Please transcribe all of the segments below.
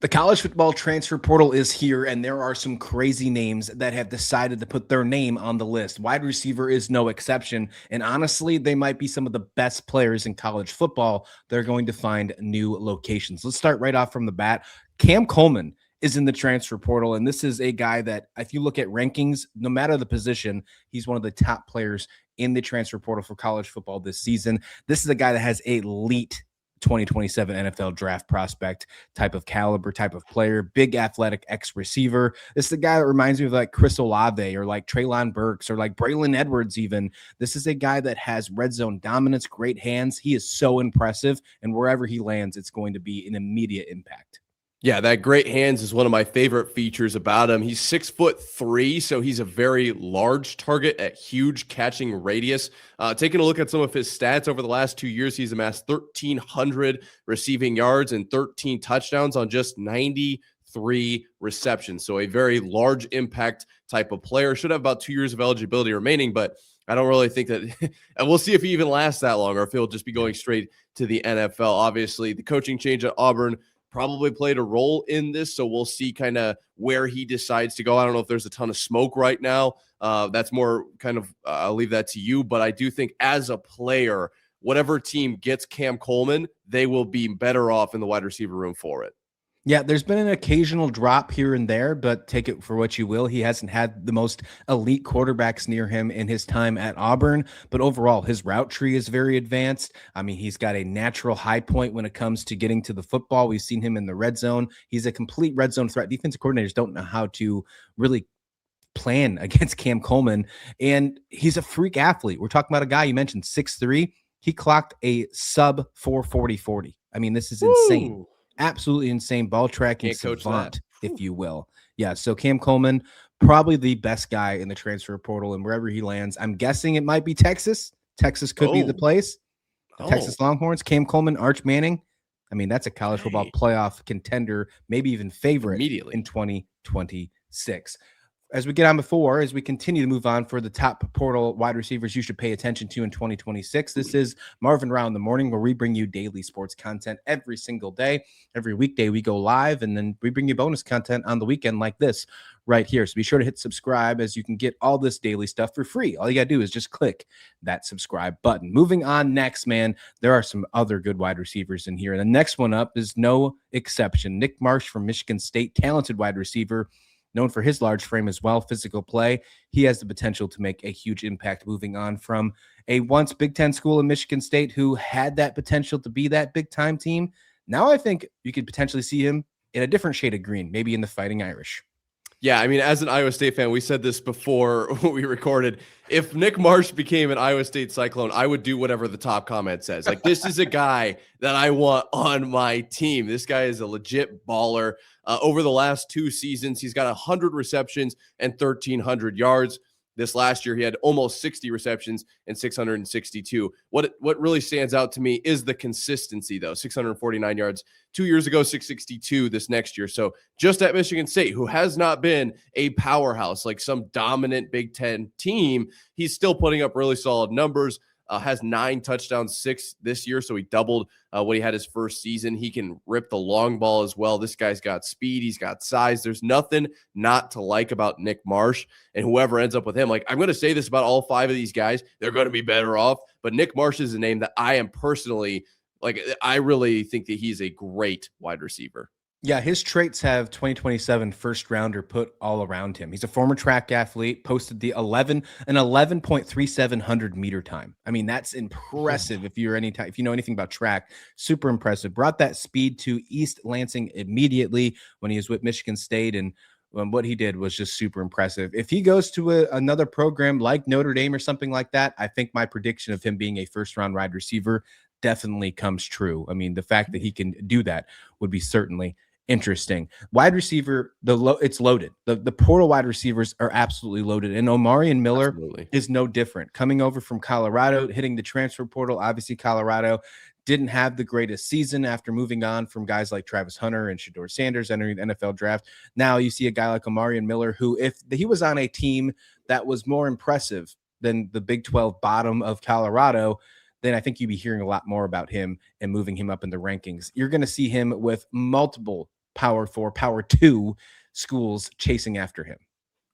The college football transfer portal is here, and there are some crazy names that have decided to put their name on the list. Wide receiver is no exception. And honestly, they might be some of the best players in college football. They're going to find new locations. Let's start right off from the bat. Cam Coleman is in the transfer portal, and this is a guy that, if you look at rankings, no matter the position, he's one of the top players in the transfer portal for college football this season. This is a guy that has elite 2027 NFL draft prospect type of caliber, type of player, big athletic X receiver. This is the guy that reminds me of like Chris Olave or like Treylon Burks or like Braylon Edwards even. This is a guy that has red zone dominance, great hands. He is so impressive, and wherever he lands, it's going to be an immediate impact. Yeah, that great hands is one of my favorite features about him. He's 6'3", so he's a very large target at huge catching radius. Taking a look at some of his stats over the last 2 years, he's amassed 1,300 receiving yards and 13 touchdowns on just 93 receptions. So a very large impact type of player. Should have about 2 years of eligibility remaining, but I don't really think that, and we'll see if he even lasts that long or if he'll just be going straight to the NFL. Obviously, the coaching change at Auburn probably played a role in this, so we'll see kind of where he decides to go. I don't know if there's a ton of smoke right now. That's more kind of, I'll leave that to you, but I do think as a player, whatever team gets Cam Coleman, they will be better off in the wide receiver room for it. Yeah, there's been an occasional drop here and there, but take it for what you will. He hasn't had the most elite quarterbacks near him in his time at Auburn, but overall, his route tree is very advanced. I mean, he's got a natural high point when it comes to getting to the football. We've seen him in the red zone. He's a complete red zone threat. Defensive coordinators don't know how to really plan against Cam Coleman, and he's a freak athlete. We're talking about a guy you mentioned, 6'3". He clocked a sub 4.40. I mean, this is insane. Woo. Absolutely insane ball tracking Can't coach savant, that. if you will. Yeah, so Cam Coleman, probably the best guy in the transfer portal, and wherever he lands, I'm guessing it might be Texas. Texas could be the place. Texas Longhorns, Cam Coleman, Arch Manning. I mean, that's a college football playoff contender, maybe even favorite immediately in 2026. As we get on before, as we continue to move on for the top portal wide receivers you should pay attention to in 2026, this is Marv and Rauh in the morning, where we bring you daily sports content every single day. Every weekday we go live, and then we bring you bonus content on the weekend like this right here. So be sure to hit subscribe, as you can get all this daily stuff for free. All you got to do is just click that subscribe button. Moving on next, man, there are some other good wide receivers in here. And the next one up is no exception. Nick Marsh from Michigan State, talented wide receiver, known for his large frame as well, physical play. He has the potential to make a huge impact moving on from a once Big Ten school in Michigan State who had that potential to be that big-time team. Now I think you could potentially see him in a different shade of green, maybe in the Fighting Irish. Yeah, I mean, as an Iowa State fan, we said this before we recorded. If Nick Marsh became an Iowa State Cyclone, I would do whatever the top comment says. Like, this is a guy that I want on my team. This guy is a legit baller. Over the last 2 seasons, he's got 100 receptions and 1,300 yards. This last year, he had almost 60 receptions and 662. What really stands out to me is the consistency, though. 649 yards 2 years ago, 662 this next year. So just at Michigan State, who has not been a powerhouse like some dominant Big Ten team, he's still putting up really solid numbers. Has 9 touchdowns, 6 this year, so he doubled what he had his first season. He can rip the long ball as well. This guy's got speed. He's got size. There's nothing not to like about Nick Marsh, and whoever ends up with him. Like, I'm going to say this about all 5 of these guys. They're going to be better off, but Nick Marsh is a name that I am personally, like, I really think that he's a great wide receiver. Yeah, his traits have 2027 first rounder put all around him. He's a former track athlete, posted the 11.3700 meter time. I mean, that's impressive if you know anything about track. Super impressive. Brought that speed to East Lansing immediately when he was with Michigan State, and what he did was just super impressive. If he goes to another program like Notre Dame or something like that, I think my prediction of him being a first-round wide receiver definitely comes true. I mean, the fact that he can do that would be certainly interesting. Wide receiver, it's loaded. The portal wide receivers are absolutely loaded, and Omarion Miller is no different. Coming over from Colorado, hitting the transfer portal. Obviously, Colorado didn't have the greatest season after moving on from guys like Travis Hunter and Shedeur Sanders entering the NFL draft. Now you see a guy like Omarion Miller, who, if he was on a team that was more impressive than the Big 12 bottom of Colorado, then I think you'd be hearing a lot more about him and moving him up in the rankings. You're going to see him with multiple Power 4, Power 2 schools chasing after him.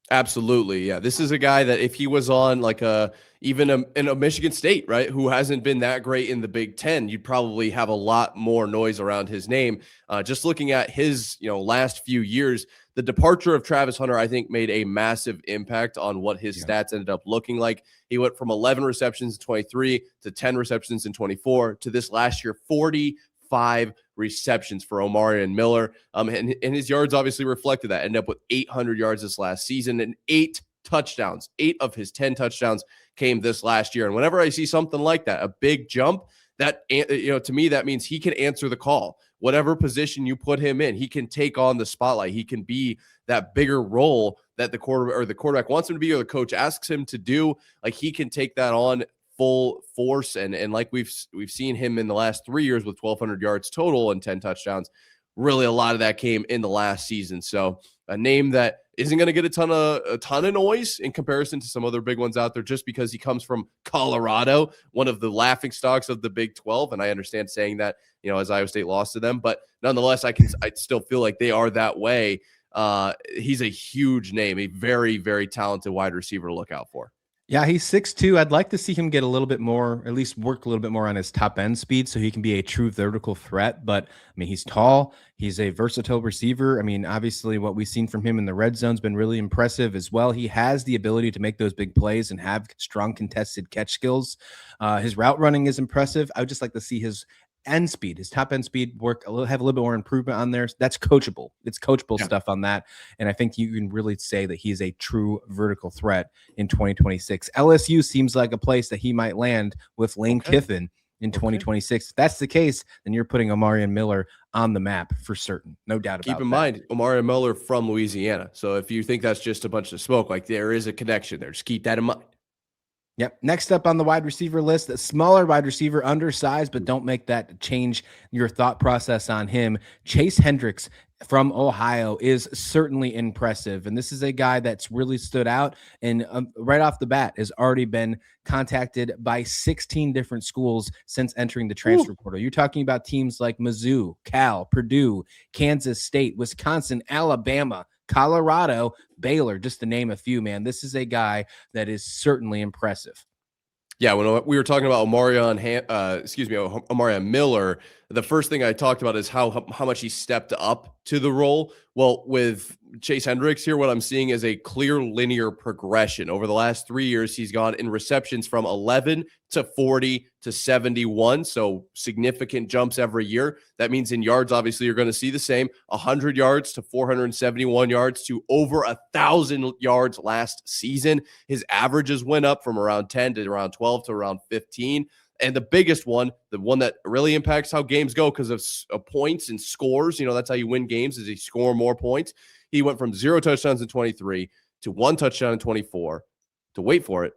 Absolutely. Yeah. This is a guy that if he was on like in a Michigan State, right, who hasn't been that great in the Big Ten, you'd probably have a lot more noise around his name. Just looking at his, last few years, the departure of Travis Hunter, I think, made a massive impact on what his stats ended up looking like. He went from 11 receptions in 23 to 10 receptions in 24 to this last year, 45 receptions for Omarion Miller. And his yards obviously reflected that. Ended up with 800 yards this last season and 8 touchdowns. 8 of his 10 touchdowns came this last year. And whenever I see something like that, a big jump, that, to me, that means he can answer the call. Whatever position you put him in, he can take on the spotlight. He can be that bigger role that the quarterback wants him to be, or the coach asks him to do. Like, he can take that on full force, and like we've seen him in the last 3 years with 1,200 yards total and 10 touchdowns. Really, a lot of that came in the last season. So a name that isn't going to get a ton of noise in comparison to some other big ones out there, just because he comes from Colorado, one of the laughing stocks of the Big 12. And I understand saying that, as Iowa State lost to them, but nonetheless, I still feel like they are that way. He's a huge name, a very, very talented wide receiver to look out for. Yeah, he's 6'2". I'd like to see him get a little bit more, at least work a little bit more on his top end speed so he can be a true vertical threat. But I mean, he's tall. He's a versatile receiver. I mean, obviously what we've seen from him in the red zone's been really impressive as well. He has the ability to make those big plays and have strong contested catch skills. His route running is impressive. I would just like to see his end speed, his top end speed have a little bit more improvement on there. That's coachable. It's coachable stuff on that. And I think you can really say that he's a true vertical threat in 2026. LSU seems like a place that he might land with Lane Kiffin in 2026. If that's the case, then you're putting Omarion Miller on the map for certain. No doubt about that. Keep in mind, Omarion Miller from Louisiana. So if you think that's just a bunch of smoke, like, there is a connection there. Just keep that in mind. Yep. Next up on the wide receiver list, a smaller wide receiver, undersized, but don't make that change your thought process on him. Chase Hendricks from Ohio is certainly impressive. And this is a guy that's really stood out and right off the bat has already been contacted by 16 different schools since entering the transfer portal. You're talking about teams like Mizzou, Cal, Purdue, Kansas State, Wisconsin, Alabama, Colorado, Baylor, just to name a few, man. This is a guy that is certainly impressive. Yeah, when we were talking about Omarion Miller, the first thing I talked about is how much he stepped up to the role. Well, with Chase Hendricks here, what I'm seeing is a clear linear progression. Over the last 3 years, he's gone in receptions from 11 to 40 to 71, so significant jumps every year. That means in yards, obviously, you're going to see the same, 100 yards to 471 yards to over 1,000 yards last season. His averages went up from around 10 to around 12 to around 15. And the biggest one, the one that really impacts how games go because of points and scores, that's how you win games, is you score more points. He went from 0 touchdowns in 23 to 1 touchdown in 24 to, wait for it,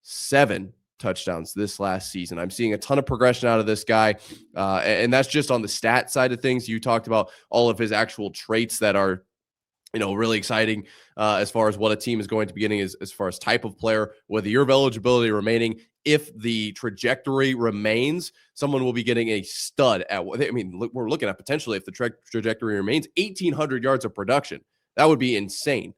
7 touchdowns this last season. I'm seeing a ton of progression out of this guy. And that's just on the stat side of things. You talked about all of his actual traits that are, really exciting as far as what a team is going to be getting as far as type of player, whether year of eligibility remaining. If the trajectory remains, someone will be getting a stud at what, we're looking at potentially, if the trajectory remains, 1,800 yards of production. That would be insane.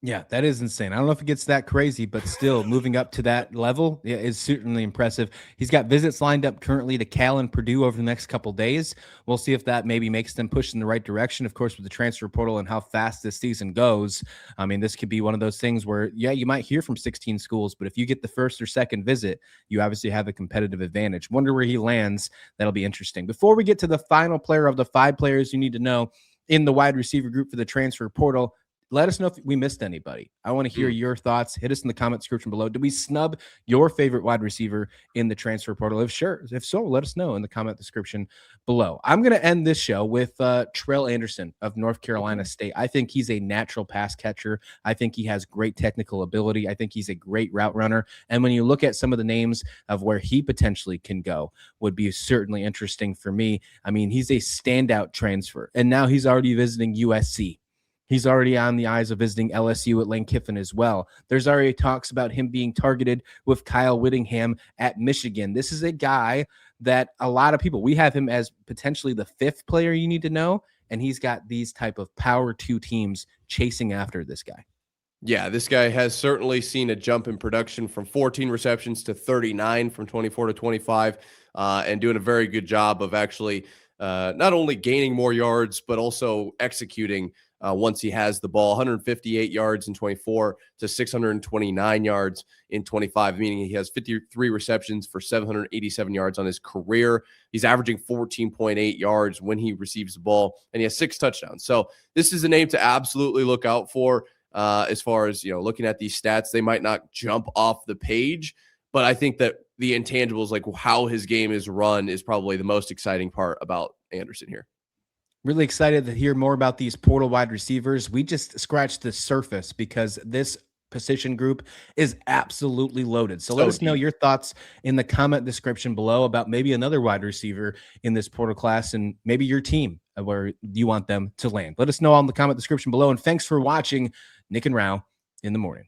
Yeah, that is insane. I don't know if it gets that crazy, but still moving up to that level is certainly impressive. He's got visits lined up currently to Cal and Purdue over the next couple days. We'll see if that maybe makes them push in the right direction. Of course, with the transfer portal and how fast this season goes, this could be one of those things where, you might hear from 16 schools, but if you get the first or second visit, you obviously have a competitive advantage. Wonder where he lands. That'll be interesting. Before we get to the final player of the 5 players you need to know in the wide receiver group for the transfer portal, let us know if we missed anybody. I want to hear your thoughts. Hit us in the comment description below. Did we snub your favorite wide receiver in the transfer portal? If so, let us know in the comment description below. I'm going to end this show with Trell Anderson of North Carolina State. I think he's a natural pass catcher. I think he has great technical ability. I think he's a great route runner. And when you look at some of the names of where he potentially can go, would be certainly interesting for me. He's a standout transfer, and now he's already visiting USC. He's already on the eyes of visiting LSU at Lane Kiffin as well. There's already talks about him being targeted with Kyle Whittingham at Michigan. This is a guy that a lot of people, we have him as potentially the 5th player you need to know. and he's got these type of power two teams chasing after this guy. Yeah, this guy has certainly seen a jump in production from 14 receptions to 39 from 24 to 25, and doing a very good job of actually not only gaining more yards, but also executing once he has the ball. 158 yards in 24 to 629 yards in 25, meaning he has 53 receptions for 787 yards on his career. He's averaging 14.8 yards when he receives the ball, and he has 6 touchdowns. So this is a name to absolutely look out for. As far as, looking at these stats, they might not jump off the page, but I think that the intangibles, like how his game is run, is probably the most exciting part about Anderson here. Really excited to hear more about these portal wide receivers. We just scratched the surface because this position group is absolutely loaded. So let us know your thoughts in the comment description below about maybe another wide receiver in this portal class and maybe your team where you want them to land. Let us know on the comment description below. And thanks for watching Nick and Rauh in the morning.